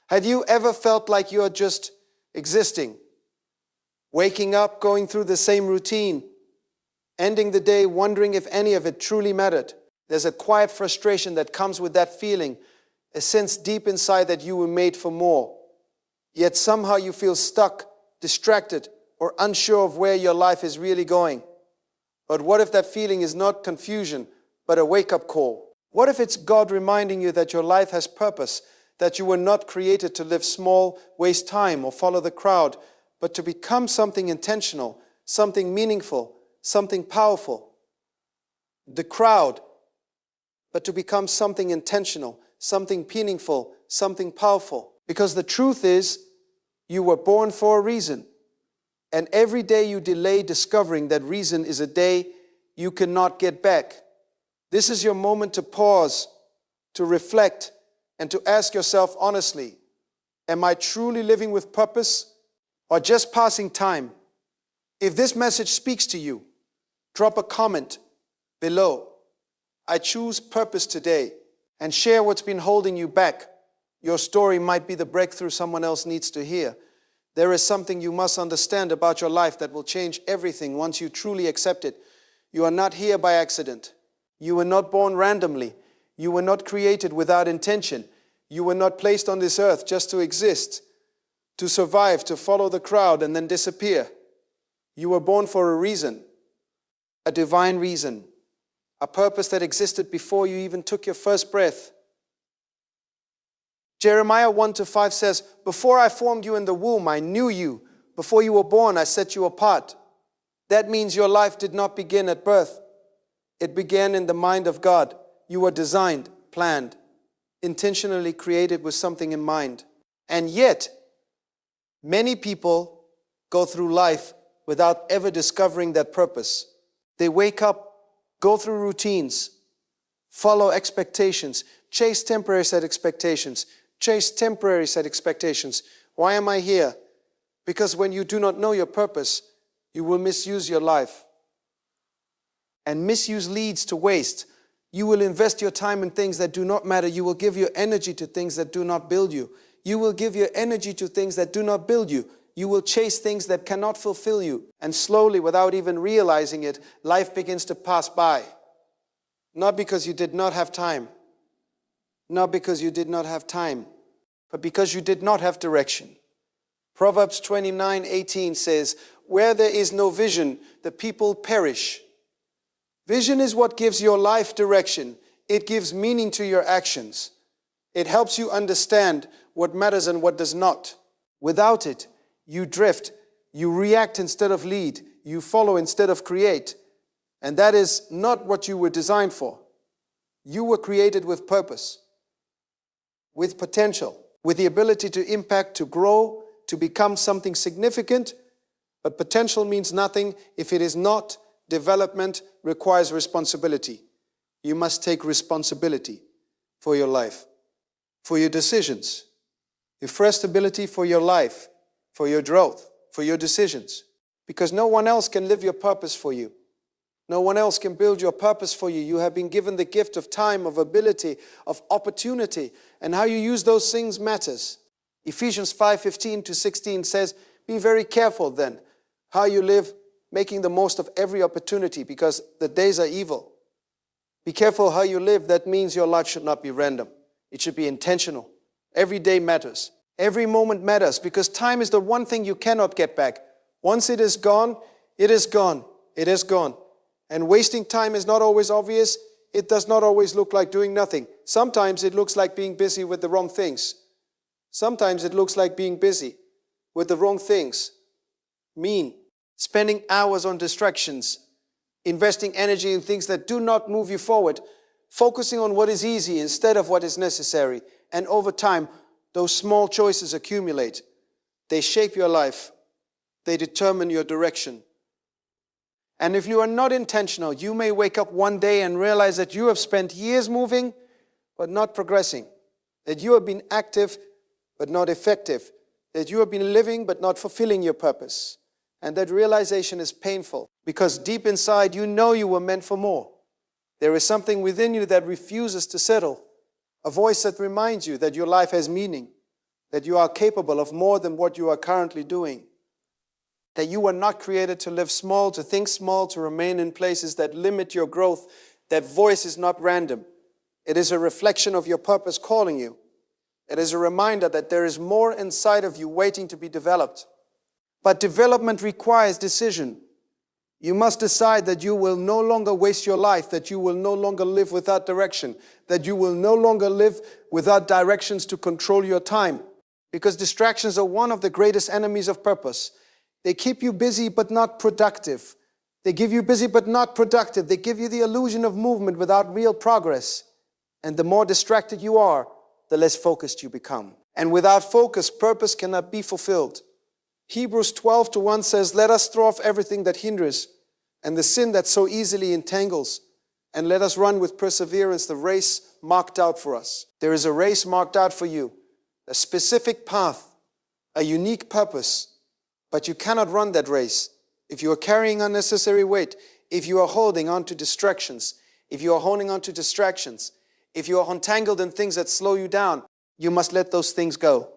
Have you ever felt like you are just existing? Waking up, going through the same routine, ending the day wondering if any of it truly mattered. There's a quiet frustration that comes with that feeling, a sense deep inside that you were made for more. Yet somehow you feel stuck, distracted, or unsure of where your life is really going. But what if that feeling is not confusion, but a wake-up call? What if it's God reminding you that your life has purpose, that you were not created to live small, waste time, or follow the crowd, but to become something intentional, something meaningful, something powerful? The crowd, but to become something intentional, something meaningful, something powerful. Because the truth is, you were born for a reason. And every day you delay discovering that reason is a day you cannot get back. This is your moment to pause, to reflect, and to ask yourself honestly, am I truly living with purpose or just passing time? If this message speaks to you, drop a comment below. I choose purpose today, and share what's been holding you back. Your story might be the breakthrough someone else needs to hear. There is something you must understand about your life that will change everything once you truly accept it. You are not here by accident. You were not born randomly. You were not created without intention. You were not placed on this earth just to exist, to survive, to follow the crowd and then disappear. You were born for a reason, a divine reason, a purpose that existed before you even took your first breath. Jeremiah 1-5 says, before I formed you in the womb, I knew you. Before you were born, I set you apart. That means your life did not begin at birth. It began in the mind of God. You were designed, planned, intentionally created with something in mind. And yet, many people go through life without ever discovering that purpose. They wake up, go through routines, follow expectations, chase temporary set expectations, chase temporary set expectations. Why am I here? Because when you do not know your purpose, you will misuse your life. And misuse leads to waste. You will invest your time in things that do not matter. You will give your energy to things that do not build you. You will give your energy to things that do not build you. You will chase things that cannot fulfill you. And slowly, without even realizing it, life begins to pass by. Not because you did not have time. Not because you did not have time, but because you did not have direction. Proverbs 29:18 says, where there is no vision, the people perish. Vision is what gives your life direction. It gives meaning to your actions. It helps you understand what matters and what does not. Without it, you drift. You react instead of lead. You follow instead of create. And that is not what you were designed for. You were created with purpose, with potential, with the ability to impact, to grow, to become something significant. But potential means nothing if it is not. Development requires responsibility. You must take responsibility for your life, for your decisions. Your first ability for your life, for your growth, for your decisions. Because no one else can live your purpose for you. No one else can build your purpose for you. You have been given the gift of time, of ability, of opportunity. And how you use those things matters. Ephesians 5:15-16 says, be very careful then how you live, making the most of every opportunity, because the days are evil. Be careful how you live. That means your life should not be random. It should be intentional. Every day matters. Every moment matters, because time is the one thing you cannot get back. Once it is gone, it is gone. It is gone. And wasting time is not always obvious. It does not always look like doing nothing. Sometimes it looks like being busy with the wrong things. Sometimes it looks like being busy with the wrong things. Spending hours on distractions, investing energy in things that do not move you forward, focusing on what is easy instead of what is necessary. And over time, those small choices accumulate. They shape your life. They determine your direction. And if you are not intentional, you may wake up one day and realize that you have spent years moving, but not progressing. That you have been active, but not effective. That you have been living, but not fulfilling your purpose. And that realization is painful, because deep inside you know you were meant for more. There is something within you that refuses to settle. A voice that reminds you that your life has meaning. that you are capable of more than what you are currently doing, that you were not created to live small, to think small, to remain in places that limit your growth. That voice is not random. It is a reflection of your purpose calling you. It is a reminder that there is more inside of you waiting to be developed. But development requires decision. You must decide that you will no longer waste your life, that you will no longer live without direction, that you will no longer live without directions to control your time. Because distractions are one of the greatest enemies of purpose. They keep you busy but not productive. They give you busy but not productive. They give you the illusion of movement without real progress. And the more distracted you are, the less focused you become. And without focus, purpose cannot be fulfilled. Hebrews 12:1 says, "Let us throw off everything that hinders and the sin that so easily entangles, and let us run with perseverance the race marked out for us." There is a race marked out for you, a specific path, a unique purpose, but you cannot run that race if you are carrying unnecessary weight, if you are holding on to distractions, if you are entangled in things that slow you down. You must let those things go.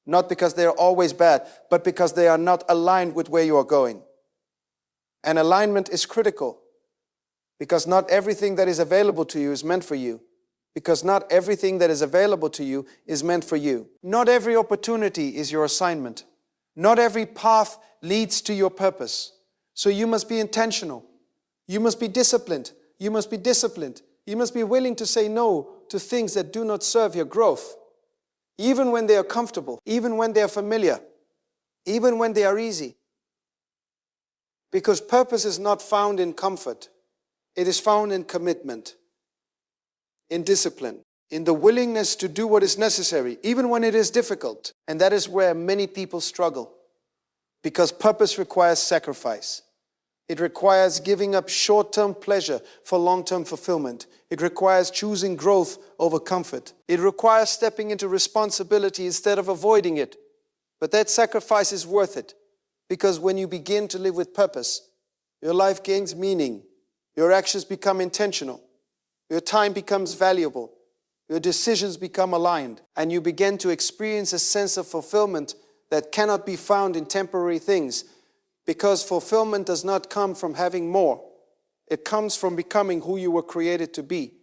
Not because they are always bad, but because they are not aligned with where you are going. And alignment is critical, because not everything that is available to you is meant for you. Because not everything that is available to you is meant for you. Not every opportunity is your assignment. Not every path leads to your purpose. So you must be intentional. You must be disciplined. You must be disciplined. You must be willing to say no to things that do not serve your growth. Even when they are comfortable, even when they are familiar, even when they are easy. Because purpose is not found in comfort. It is found in commitment, in discipline, in the willingness to do what is necessary, even when it is difficult. And that is where many people struggle. Because purpose requires sacrifice. It requires giving up short-term pleasure for long-term fulfillment. It requires choosing growth over comfort. It requires stepping into responsibility instead of avoiding it. But that sacrifice is worth it, because when you begin to live with purpose, your life gains meaning. Your actions become intentional. Your time becomes valuable. Your decisions become aligned. And you begin to experience a sense of fulfillment that cannot be found in temporary things. Because fulfillment does not come from having more. It comes from becoming who you were created to be.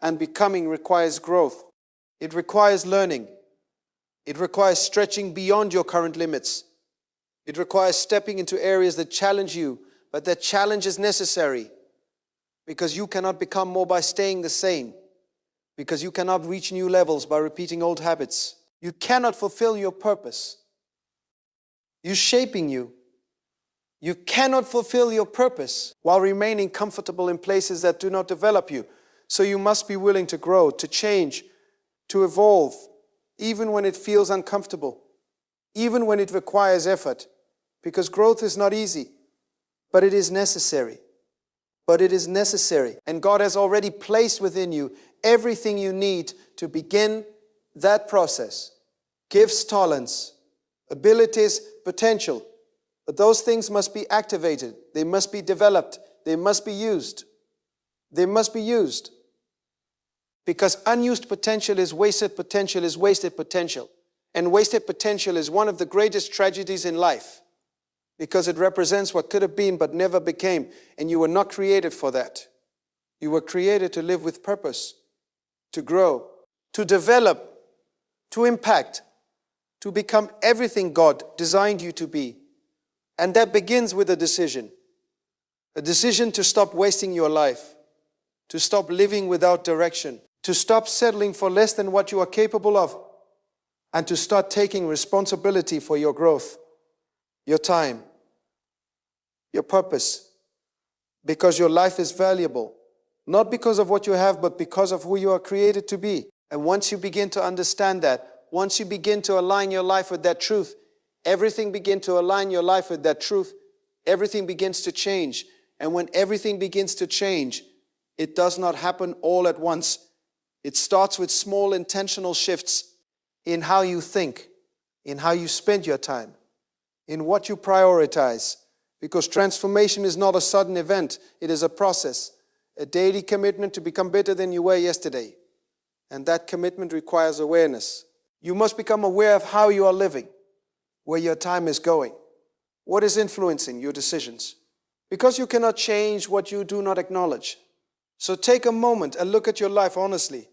And becoming requires growth. It requires learning. It requires stretching beyond your current limits. It requires stepping into areas that challenge you, but that challenge is necessary. Because you cannot become more by staying the same. Because you cannot reach new levels by repeating old habits. You cannot fulfill your purpose. You're shaping you. You cannot fulfill your purpose while remaining comfortable in places that do not develop you. So you must be willing to grow, to change, to evolve, even when it feels uncomfortable, even when it requires effort. Because growth is not easy, but it is necessary. But it is necessary. And God has already placed within you everything you need to begin that process. Gifts, talents, abilities, potential. But those things must be activated. They must be developed. They must be used. They must be used. Because unused potential is wasted potential is wasted potential. And wasted potential is one of the greatest tragedies in life. Because it represents what could have been but never became. And you were not created for that. You were created to live with purpose, to grow, to develop, to impact, to become everything God designed you to be. And that begins with a decision to stop wasting your life, to stop living without direction, to stop settling for less than what you are capable of, and to start taking responsibility for your growth, your time, your purpose, because your life is valuable, not because of what you have, but because of who you are created to be. And once you begin to understand that, once you begin to align your life with that truth, everything begins to align your life with that truth. Everything begins to change. And when everything begins to change, it does not happen all at once. It starts with small intentional shifts in how you think, in how you spend your time, in what you prioritize. Because transformation is not a sudden event. It is a process, a daily commitment to become better than you were yesterday. And that commitment requires awareness. You must become aware of how you are living, where your time is going, what is influencing your decisions. Because you cannot change what you do not acknowledge. So take a moment and look at your life honestly,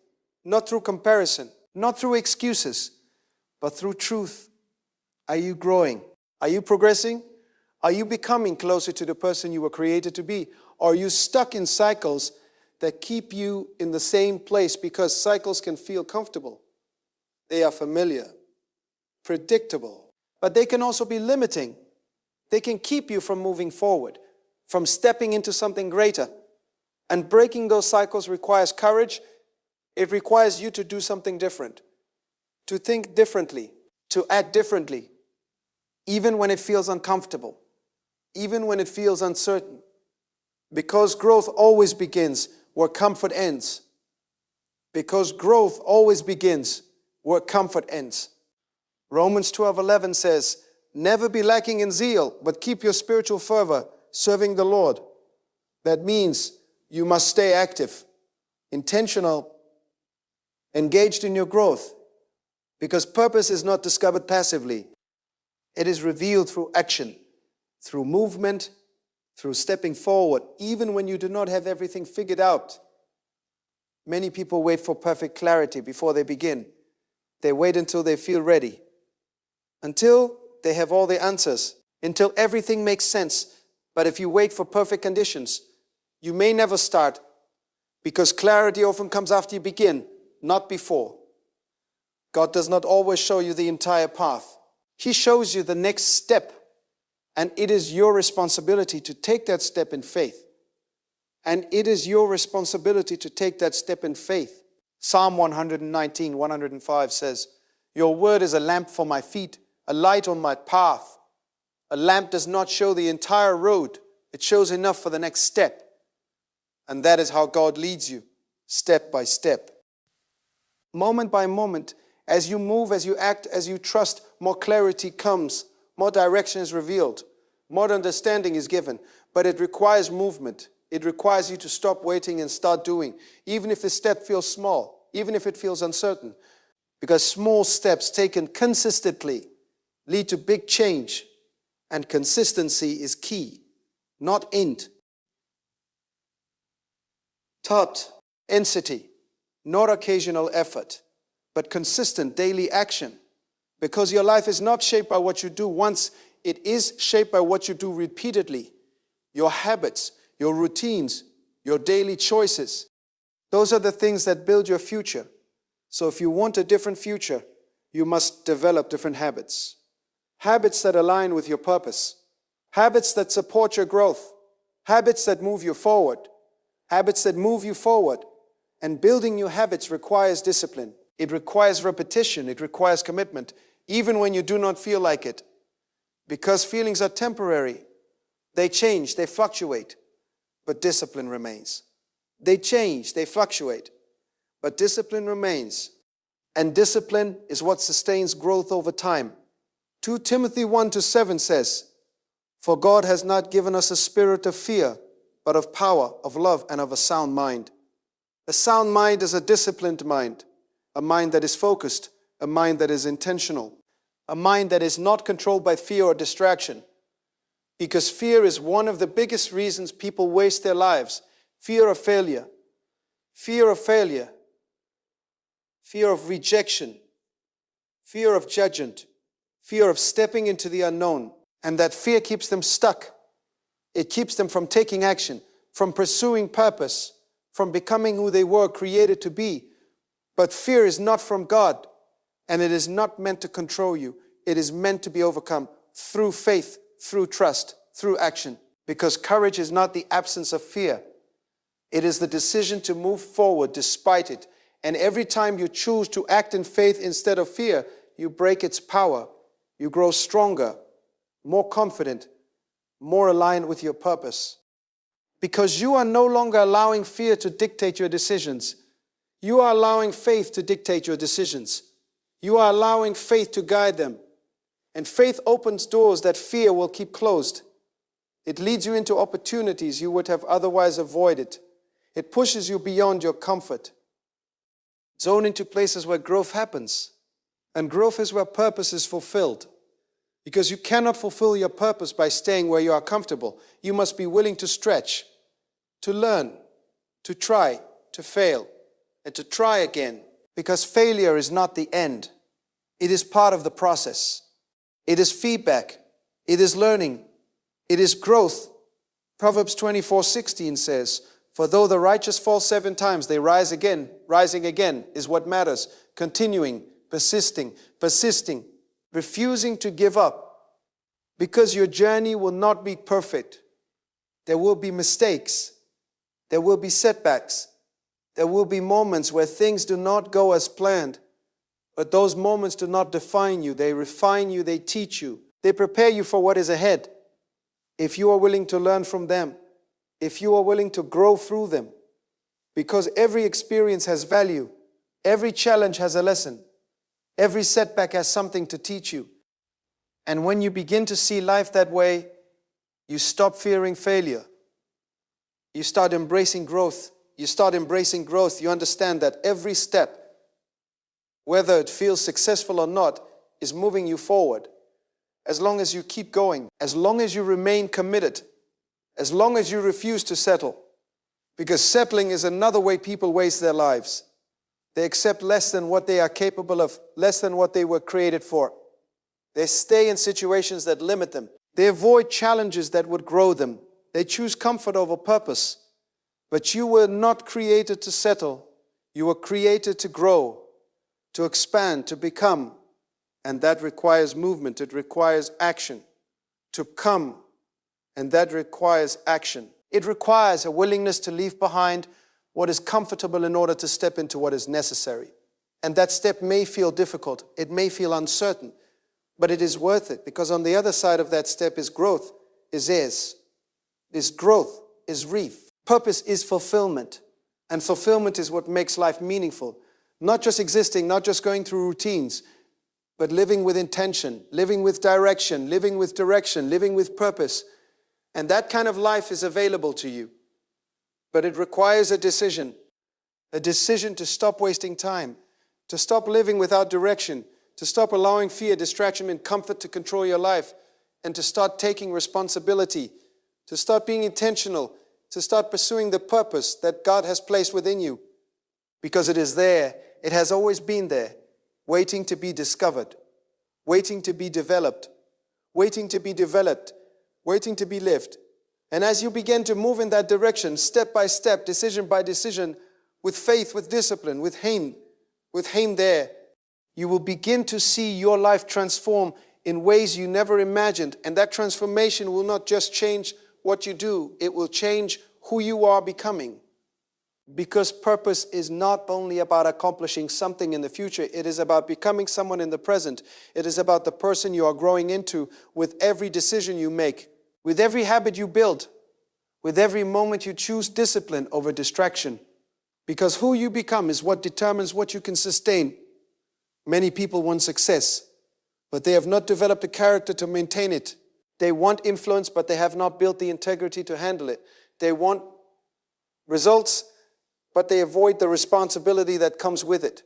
not through comparison, not through excuses, but through truth. Are you growing? Are you progressing? Are you becoming closer to the person you were created to be? Or are you stuck in cycles that keep you in the same place? Because cycles can feel comfortable. They are familiar, predictable, but they can also be limiting. They can keep you from moving forward, from stepping into something greater. And breaking those cycles requires courage. It requires you to do something different, to think differently, to act differently, even when it feels uncomfortable, even when it feels uncertain. Because growth always begins where comfort ends. Because growth always begins where comfort ends. Romans 12:11 says, never be lacking in zeal, but keep your spiritual fervor serving the Lord. That means you must stay active, intentional, engaged in your growth. Because purpose is not discovered passively. It is revealed through action, through movement, through stepping forward, even when you do not have everything figured out. Many people wait for perfect clarity before they begin. They wait until they feel ready, until they have all the answers, until everything makes sense. But if you wait for perfect conditions, you may never start, because clarity often comes after you begin, not before. God does not always show you the entire path. He shows you the next step, and it is your responsibility to take that step in faith. And it is your responsibility to take that step in faith. Psalm 119, 105 says, your word is a lamp for my feet, a light on my path. A lamp does not show the entire road. It shows enough for the next step. And that is how God leads you, step by step. Moment by moment, as you move, as you act, as you trust, more clarity comes, more direction is revealed, more understanding is given. But it requires movement. It requires you to stop waiting and start doing, even if the step feels small, even if it feels uncertain. Because small steps taken consistently lead to big change, and consistency is key, not int. Thought, intensity, not occasional effort, but consistent daily action. Because your life is not shaped by what you do once, it is shaped by what you do repeatedly. Your habits, your routines, your daily choices. Those are the things that build your future. So if you want a different future, you must develop different habits. Habits that align with your purpose. Habits that support your growth. Habits that move you forward. Habits that move you forward. And building new habits requires discipline. It requires repetition. It requires commitment, even when you do not feel like it. Because feelings are temporary. They change, they fluctuate, but discipline remains. They change, they fluctuate, but discipline remains. And discipline is what sustains growth over time. 2 Timothy 1-7 says, for God has not given us a spirit of fear, but of power, of love, and of a sound mind. A sound mind is a disciplined mind, a mind that is focused, a mind that is intentional, a mind that is not controlled by fear or distraction. Because fear is one of the biggest reasons people waste their lives. Fear of failure, fear of failure, fear of rejection, fear of judgment, fear of stepping into the unknown. And that fear keeps them stuck. It keeps them from taking action, from pursuing purpose, from becoming who they were created to be. But fear is not from God, and it is not meant to control you. It is meant to be overcome through faith, through trust, through action. Because courage is not the absence of fear. It is the decision to move forward despite it. And every time you choose to act in faith instead of fear, you break its power. You grow stronger, more confident, more aligned with your purpose. Because you are no longer allowing fear to dictate your decisions. You are allowing faith to dictate your decisions. You are allowing faith to guide them. And faith opens doors that fear will keep closed. It leads you into opportunities you would have otherwise avoided. It pushes you beyond your comfort zone into places where growth happens. And growth is where purpose is fulfilled. Because you cannot fulfill your purpose by staying where you are comfortable. You must be willing to stretch, to learn, to try, to fail, and to try again. Because failure is not the end. It is part of the process. It is feedback. It is learning. It is growth. Proverbs 24:16 says, "For though the righteous fall 7 times, they rise again. Rising again is what matters. Continuing, persisting, refusing to give up. Because your journey will not be perfect. There will be mistakes. There will be setbacks. There will be moments where things do not go as planned. But those moments do not define you. They refine you. They teach you. They prepare you for what is ahead. If you are willing to learn from them. If you are willing to grow through them. Because every experience has value. Every challenge has a lesson. Every setback has something to teach you. And when you begin to see life that way, you stop fearing failure. You start embracing growth. You understand that every step, whether it feels successful or not, is moving you forward. As long as you keep going, as long as you remain committed, as long as you refuse to settle. Because settling is another way people waste their lives. They accept less than what they are capable of, less than what they were created for. They stay in situations that limit them. They avoid challenges that would grow them. They choose comfort over purpose. But you were not created to settle. You were created to grow, to expand, to become. And that requires movement. It requires action. To come. And that requires action. It requires a willingness to leave behind what is comfortable in order to step into what is necessary. And that step may feel difficult. It may feel uncertain. But it is worth it, because on the other side of that step is growth, is heirs. Is growth, is wreath. Purpose is fulfillment. And fulfillment is what makes life meaningful. Not just existing, not just going through routines, but living with intention, living with direction, living with purpose. And that kind of life is available to you. But it requires a decision to stop wasting time, to stop living without direction, to stop allowing fear, distraction, and comfort to control your life, and to start taking responsibility, to start being intentional, to start pursuing the purpose that God has placed within you. Because it is there, it has always been there, waiting to be discovered, waiting to be developed, waiting to be lived. And as you begin to move in that direction, step by step, decision by decision, with faith, with discipline, with aim there, you will begin to see your life transform in ways you never imagined. And that transformation will not just change what you do, it will change who you are becoming. Because purpose is not only about accomplishing something in the future, it is about becoming someone in the present. It is about the person you are growing into with every decision you make, with every habit you build, with every moment you choose discipline over distraction. Because who you become is what determines what you can sustain. Many people want success, but they have not developed a character to maintain it. They want influence, but they have not built the integrity to handle it. They want results, but they avoid the responsibility that comes with it.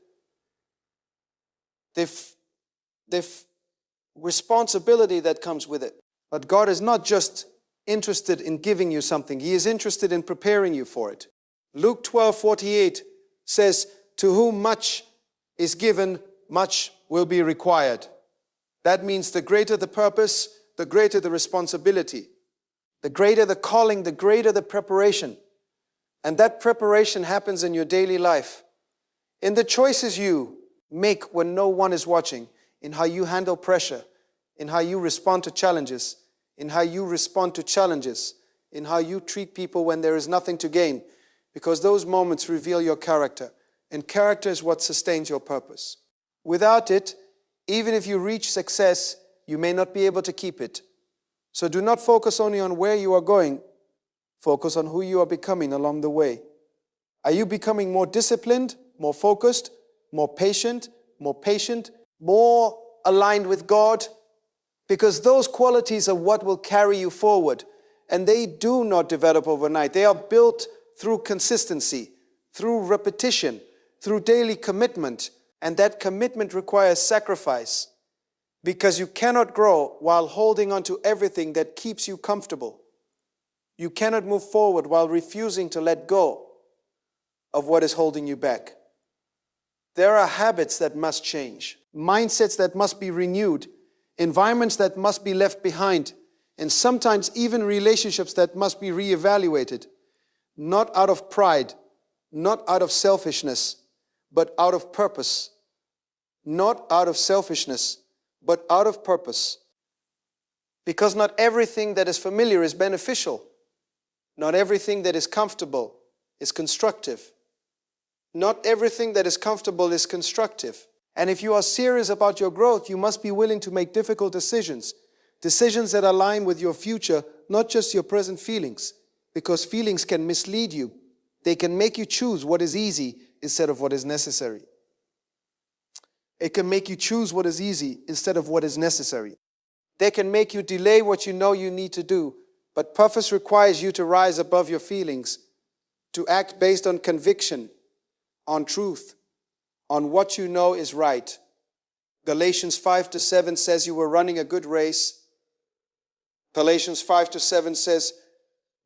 They've responsibility that comes with it. But God is not just interested in giving you something. He is interested in preparing you for it. Luke 12:48 says, "To whom much is given, much will be required." That means the greater the purpose, the greater the responsibility. The greater the calling, the greater the preparation. And that preparation happens in your daily life. In the choices you make when no one is watching, in how you handle pressure, in how you respond to challenges, in how you treat people when there is nothing to gain. Because those moments reveal your character. And character is what sustains your purpose. Without it, even if you reach success, you may not be able to keep it. So do not focus only on where you are going. Focus on who you are becoming along the way. Are you becoming more disciplined, more focused, more patient, more aligned with God? Because those qualities are what will carry you forward. And they do not develop overnight. They are built through consistency, through repetition, through daily commitment. And that commitment requires sacrifice, because you cannot grow while holding on to everything that keeps you comfortable. You cannot move forward while refusing to let go of what is holding you back. There are habits that must change, mindsets that must be renewed, environments that must be left behind, and sometimes even relationships that must be reevaluated, not out of pride, not out of selfishness, but out of purpose. Not out of selfishness, but out of purpose. Because not everything that is familiar is beneficial. Not everything that is comfortable is constructive. Not everything that is comfortable is constructive. And if you are serious about your growth, you must be willing to make difficult decisions. Decisions that align with your future, not just your present feelings. Because feelings can mislead you. They can make you choose what is easy instead of what is necessary. It can make you choose what is easy instead of what is necessary. They can make you delay what you know you need to do. But purpose requires you to rise above your feelings, to act based on conviction, on truth, on what you know is right. Galatians 5-7 says you were running a good race. Galatians 5-7 says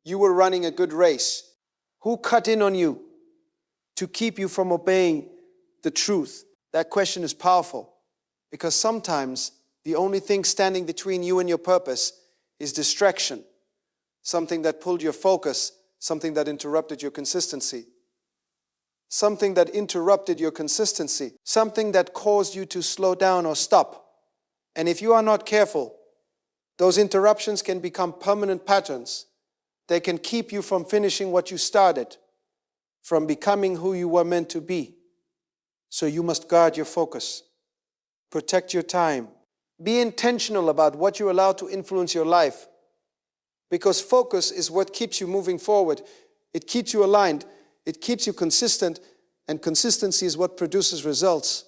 you were running a good race. Who cut in on you to keep you from obeying the truth? That question is powerful, because sometimes the only thing standing between you and your purpose is distraction, something that pulled your focus, something that interrupted your consistency. Something that interrupted your consistency, something that caused you to slow down or stop. And if you are not careful, those interruptions can become permanent patterns. They can keep you from finishing what you started, from becoming who you were meant to be. So you must guard your focus, protect your time, be intentional about what you allow to influence your life, because focus is what keeps you moving forward. It keeps you aligned. It keeps you consistent, and consistency is what produces results.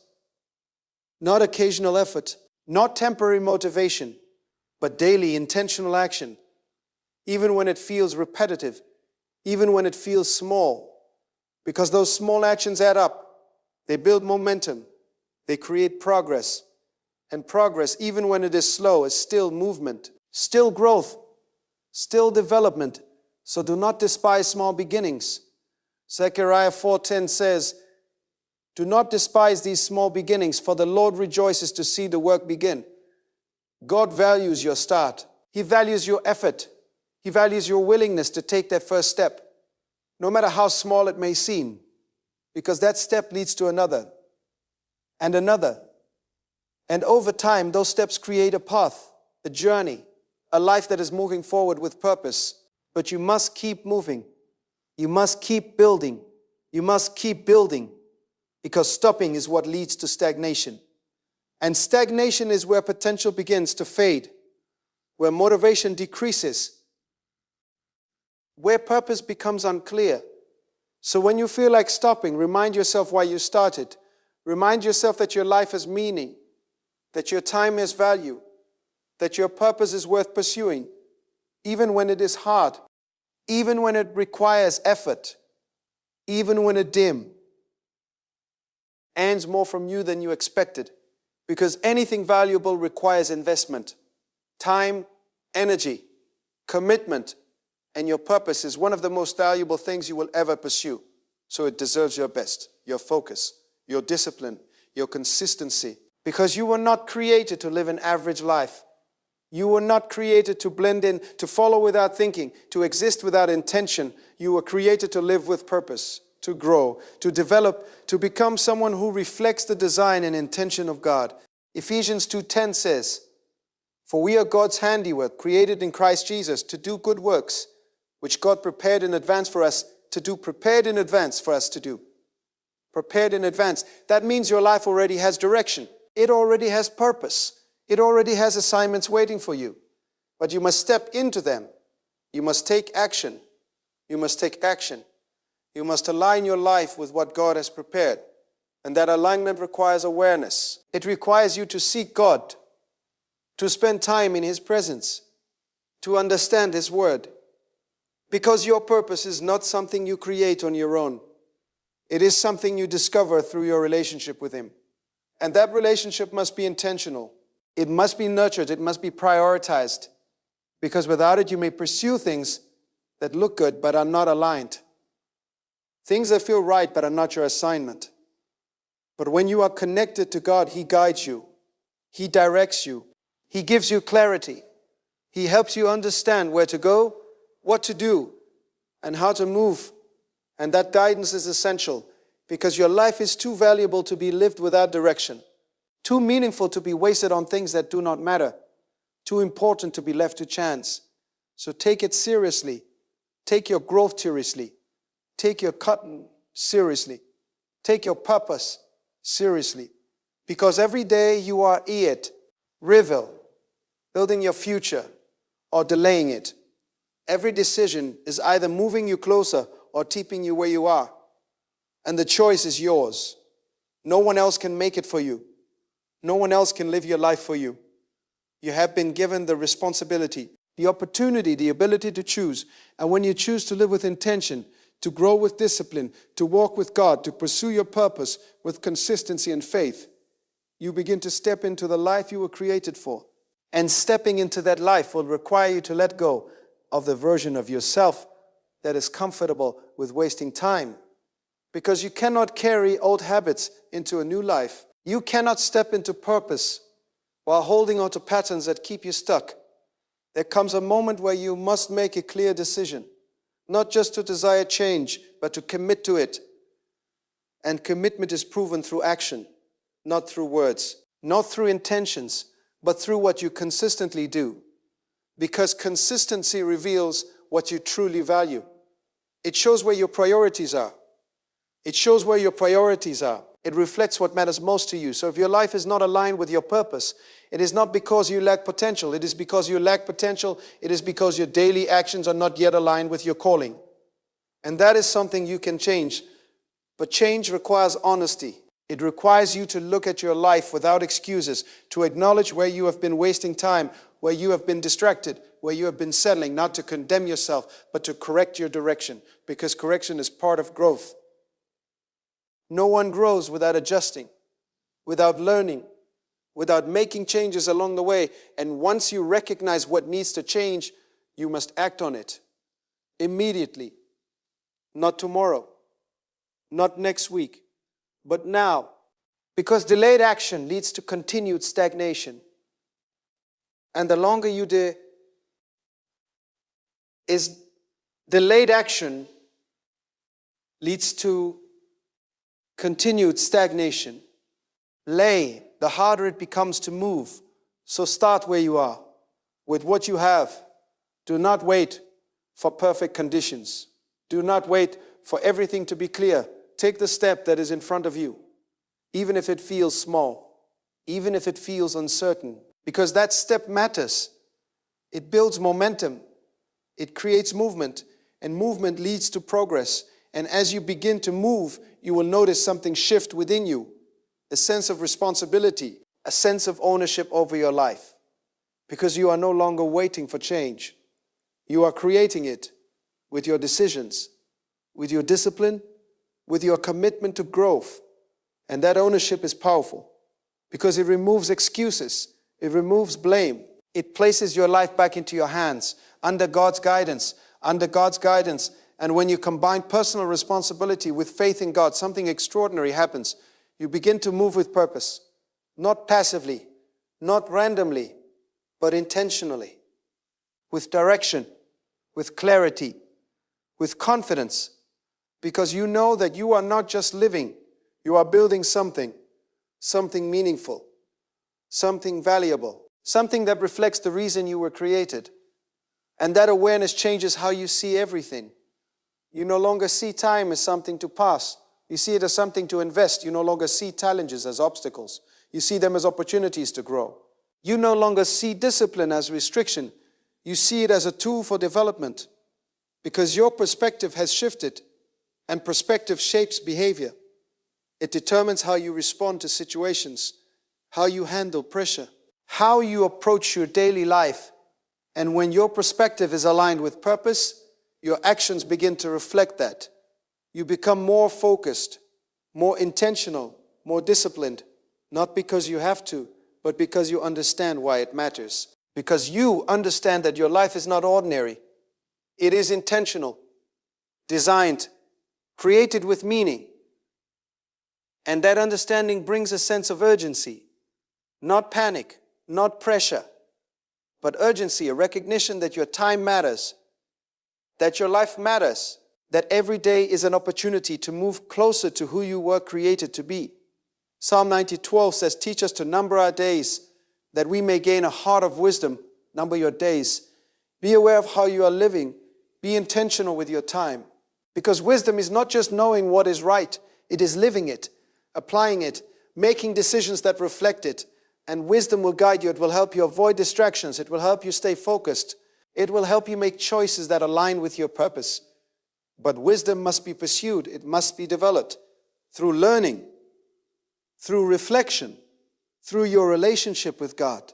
Not occasional effort, not temporary motivation, but daily intentional action, even when it feels repetitive, even when it feels small, because those small actions add up. They build momentum. They create progress. And progress, even when it is slow, is still movement, still growth, still development. So do not despise small beginnings. Zechariah 4:10 says, do not despise these small beginnings, for the Lord rejoices to see the work begin. God values your start. He values your effort. He values your willingness to take that first step, no matter how small it may seem, because that step leads to another and another. And over time, those steps create a path, a journey, a life that is moving forward with purpose. But you must keep moving. You must keep building. You must keep building, because stopping is what leads to stagnation. And stagnation is where potential begins to fade, where motivation decreases, where purpose becomes unclear. So when you feel like stopping, remind yourself why you started. Remind yourself that your life has meaning, that your time has value, that your purpose is worth pursuing, even when it is hard, even when it requires effort, even when it earns more from you than you expected. Because anything valuable requires investment, time, energy, commitment, and your purpose is one of the most valuable things you will ever pursue. So it deserves your best, your focus, your discipline, your consistency. Because you were not created to live an average life. You were not created to blend in, to follow without thinking, to exist without intention. You were created to live with purpose, to grow, to develop, to become someone who reflects the design and intention of God. Ephesians 2:10 says, for we are God's handiwork, created in Christ Jesus to do good works, which God prepared in advance for us to do, prepared in advance for us to do. Prepared in advance. That means your life already has direction. It already has purpose. It already has assignments waiting for you. But you must step into them. You must take action. You must take action. You must align your life with what God has prepared. And that alignment requires awareness. It requires you to seek God, to spend time in His presence, to understand His word. Because your purpose is not something you create on your own. It is something you discover through your relationship with Him. And that relationship must be intentional. It must be nurtured. It must be prioritized. Because without it, you may pursue things that look good but are not aligned. Things that feel right but are not your assignment. But when you are connected to God, He guides you. He directs you. He gives you clarity. He helps you understand where to go, what to do, and how to move. And that guidance is essential because your life is too valuable to be lived without direction, too meaningful to be wasted on things that do not matter, too important to be left to chance. So take it seriously. Take your growth seriously. Take your cutting seriously. Take your purpose seriously. Because every day you are it, revel, building your future or delaying it. Every decision is either moving you closer or keeping you where you are. And the choice is yours. No one else can make it for you. No one else can live your life for you. You have been given the responsibility, the opportunity, the ability to choose. And when you choose to live with intention, to grow with discipline, to walk with God, to pursue your purpose with consistency and faith, you begin to step into the life you were created for. And stepping into that life will require you to let go of the version of yourself that is comfortable with wasting time. Because you cannot carry old habits into a new life. You cannot step into purpose while holding on to patterns that keep you stuck. There comes a moment where you must make a clear decision, not just to desire change, but to commit to it. And commitment is proven through action, not through words, not through intentions, but through what you consistently do. Because consistency reveals what you truly value. It shows where your priorities are. It shows where your priorities are. It reflects what matters most to you. So if your life is not aligned with your purpose, it is not because you lack potential. It is because you lack potential. It is because your daily actions are not yet aligned with your calling. And that is something you can change. But change requires honesty. It requires you to look at your life without excuses, to acknowledge where you have been wasting time, where you have been distracted, where you have been settling, not to condemn yourself, but to correct your direction, because correction is part of growth. No one grows without adjusting, without learning, without making changes along the way. And once you recognize what needs to change, you must act on it immediately. Not tomorrow, not next week, but now. Because delayed action leads to continued stagnation. And the longer you delayed action leads to continued stagnation. The harder it becomes to move. So start where you are, with what you have. Do not wait for perfect conditions. Do not wait for everything to be clear. Take the step that is in front of you, even if it feels small, even if it feels uncertain, because that step matters. It builds momentum. It creates movement, and movement leads to progress. And as you begin to move, you will notice something shift within you, a sense of responsibility, a sense of ownership over your life, because you are no longer waiting for change. You are creating it with your decisions, with your discipline, with your commitment to growth. And that ownership is powerful because it removes excuses. It removes blame. It places your life back into your hands under God's guidance, And when you combine personal responsibility with faith in God, something extraordinary happens. You begin to move with purpose, not passively, not randomly, but intentionally, with direction, with clarity, with confidence, because you know that you are not just living, you are building something meaningful, something valuable, something that reflects the reason you were created. And that awareness changes how you see everything. You no longer see time as something to pass. You see it as something to invest. You no longer see challenges as obstacles. You see them as opportunities to grow. You no longer see discipline as restriction. You see it as a tool for development, because your perspective has shifted, and perspective shapes behavior. It determines how you respond to situations, how you handle pressure, how you approach your daily life. And when your perspective is aligned with purpose, your actions begin to reflect that. You become more focused, more intentional, more disciplined, Not because you have to, but because you understand why it matters. Because you understand that your life is not ordinary. It is intentional, designed, created with meaning. And that understanding brings a sense of urgency, not panic, not pressure, but urgency, a recognition that your time matters, that your life matters, that every day is an opportunity to move closer to who you were created to be. Psalm 90:12 says, teach us to number our days, that we may gain a heart of wisdom. Number your days. Be aware of how you are living. Be intentional with your time. Because wisdom is not just knowing what is right, it is living it, applying it, making decisions that reflect it. And wisdom will guide you. It will help you avoid distractions. It will help you stay focused. It will help you make choices that align with your purpose. But wisdom must be pursued. It must be developed through learning, through reflection, through your relationship with God.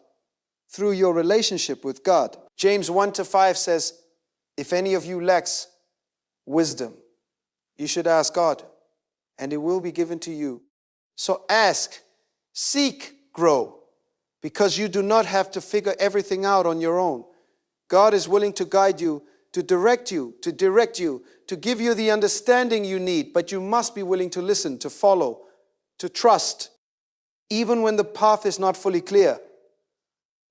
Through your relationship with God. James 1-5 says, if any of you lacks wisdom, you should ask God, and it will be given to you. So ask, seek, grow, because you do not have to figure everything out on your own. God is willing to guide you, to direct you, to give you the understanding you need, but you must be willing to listen, to follow, to trust, even when the path is not fully clear.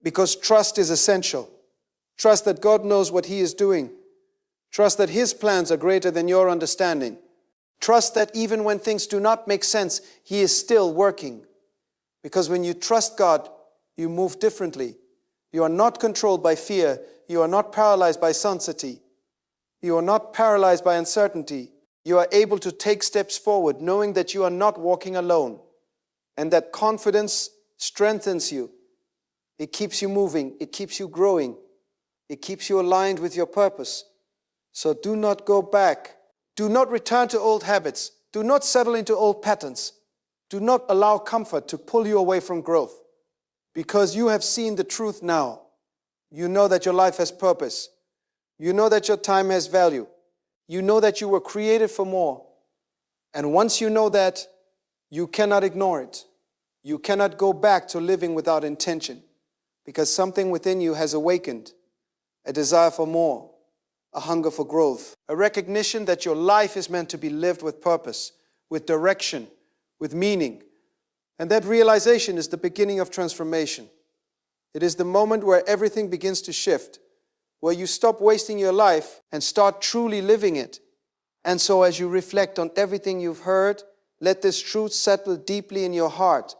Because trust is essential. Trust that God knows what He is doing. Trust that His plans are greater than your understanding. Trust that even when things do not make sense, He is still working. Because when you trust God, you move differently. You are not controlled by fear. You are not paralyzed by anxiety. You are not paralyzed by uncertainty. You are able to take steps forward, knowing that you are not walking alone. And that confidence strengthens you. It keeps you moving. It keeps you growing. It keeps you aligned with your purpose. So do not go back. Do not return to old habits. Do not settle into old patterns. Do not allow comfort to pull you away from growth. Because you have seen the truth now. You know that your life has purpose. You know that your time has value. You know that you were created for more. And once you know that, you cannot ignore it. You cannot go back to living without intention. Because something within you has awakened, a desire for more, a hunger for growth, a recognition that your life is meant to be lived with purpose, with direction, with meaning. And that realization is the beginning of transformation. It is the moment where everything begins to shift, where you stop wasting your life and start truly living it. And so as you reflect on everything you've heard, let this truth settle deeply in your heart.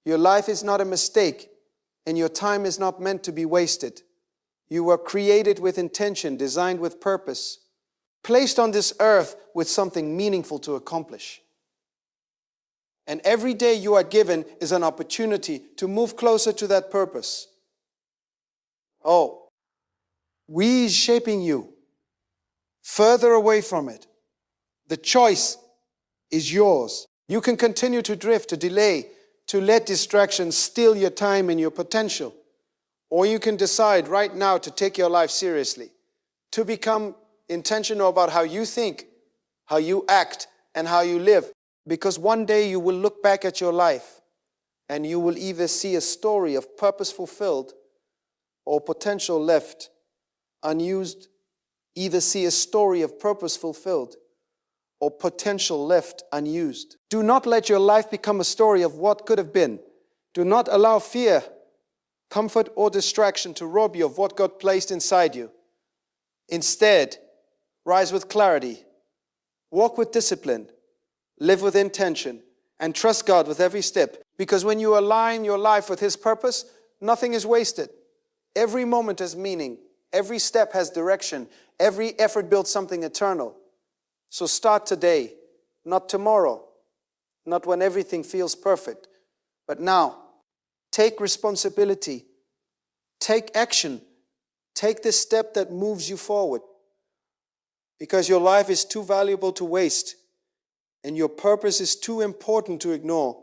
Your life is not a mistake. And your time is not meant to be wasted. You were created with intention, designed with purpose, placed on this earth with something meaningful to accomplish. And every day you are given is an opportunity to move closer to that purpose. Oh, we is shaping you further away from it. The choice is yours. You can continue to drift, to delay, to let distractions steal your time and your potential. Or you can decide right now to take your life seriously, to become intentional about how you think, how you act, and how you live. Because one day you will look back at your life and you will either see a story of purpose fulfilled or potential left unused. Either see a story of purpose fulfilled or potential left unused. Do not let your life become a story of what could have been. Do not allow fear, comfort, or distraction to rob you of what God placed inside you. Instead, rise with clarity, walk with discipline, live with intention, and trust God with every step. Because when you align your life with His purpose, nothing is wasted. Every moment has meaning. Every step has direction. Every effort builds something eternal. So start today, not tomorrow, not when everything feels perfect, but now. Take responsibility. Take action. Take the step that moves you forward. Because your life is too valuable to waste, and your purpose is too important to ignore.